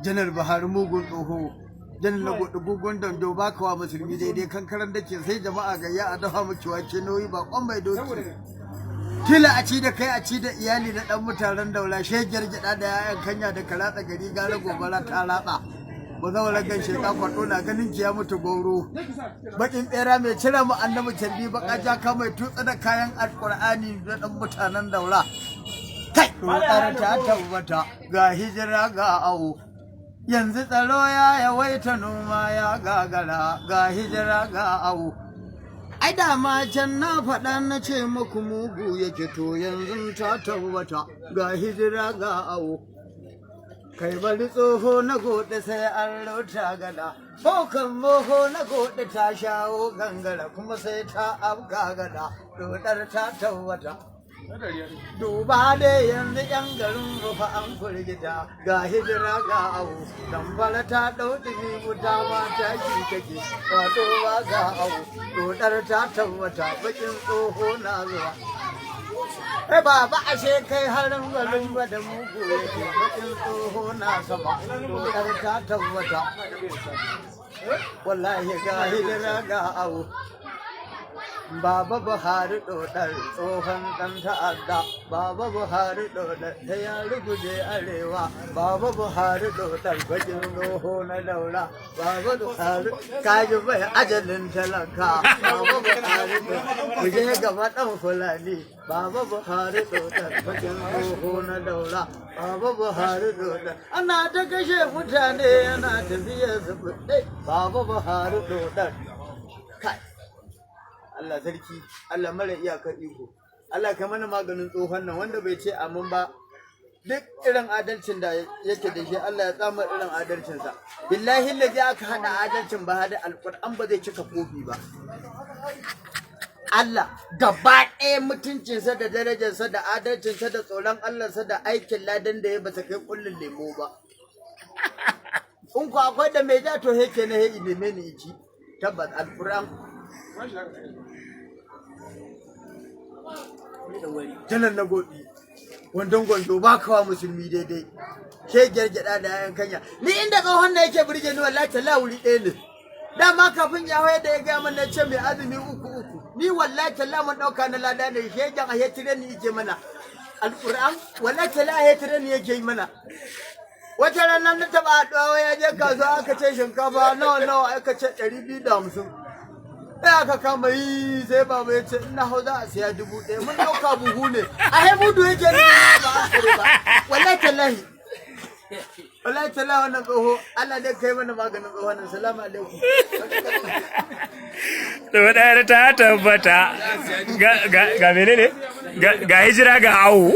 janar Buhari mugun tsoho janar na gugun dando ba kawa musulmi daidai kankaran da ke sai jama'a gayya a dafa miki wake nauyi ba kwan mai doki kila a ci da kai a ci da iyali da dan mutanen daula shegiyar gida da yayan kanya da karatsa gari gara gobara ta ratsa ba za wala gan sheka kwado na ganin ki ya mutu goro bakin bera mai cira mu annabi tarbi baka jaka mai tutsa da kayan alqur'ani da dan mutanen daula kai roƙar ta tabbata ga hijira ga awo yanzu tsaro ya yawaita noma ya gagara ga hijira ga awo ai da ma can na faɗa na ce muku mugu yake to yanzu ta tabbata ga hijira ga awo kai bari tsoho na gode sai an rauta gada bokan moho na gode ta shawo gangara kuma sai ta afga gada dodar ta tabbata duba da yanzu yan garin rufa an firgita ga hijira ga abu dambala ta ɗau ɗumi wuta ma ta ki take wato ba ga abu dodar ta tabbata bakin tsoho na zuwa baba ashe kai harin garin ba da mugu yake bakin tsoho na sama dodar ta tabbata wallahi ga hijira ga abu Baba Buhari dodar tsohon ɗan ta'adda Baba Buhari dodar ta ya ruguje arewa Baba Buhari dodar bakin tsoho na daura Baba Buhari kaji bai ajalin talaka Baba Buhari kuje gaba ɗan fulani Baba Buhari dodar bakin tsoho na daura Baba Buhari dodar ana ta kashe mutane yana tafiya zubuɗe Baba Buhari dodar kai Allah sarki, Allah mara iyakar iko, Allah ka mana maganin tsohon nan wanda bai ce amin ba duk irin adalcin da yake da shi Allah ya tsamar irin adalcinsa. Billahi lazi aka hada adalcin ba hada alƙur'an ba zai cika kofi ba. Allah gaba ɗaya mutuncinsa da darajarsa da adalcinsa da tsoron Allahnsa da aikin ladan da ya bata kai kullun lemo ba. In ku akwai da mai ja to yake na ya ilime ni ci tabbas alƙur'an. Janar na gobe wandon gwando ba kawa musulmi daidai shegiyar gyada da yayan kanya ni inda tsohon na yake burge ni wallahi talla wuri ɗaya ne dama kafin ya hoye da ya gaya mana ce mai azumi uku ni wallahi talla mun ɗauka na lada ne shegen a hetire ni yake mana alƙur'an wallahi talla a hetire ni yake mana wata ranar na taɓa haɗuwa ya je kasuwa aka ce shinkafa nawa aka ce 250 sai aka kama yi sai baba ya ce ina hau za a siya 1000 mun dauka buhu ne a hai mudu yake ne ba a kare ba wallahi tallahi wannan tsoho Allah dai kai mana maganin tsohon nan salamu alaikum dodar ta tabbata ga menene ga hijira ga awo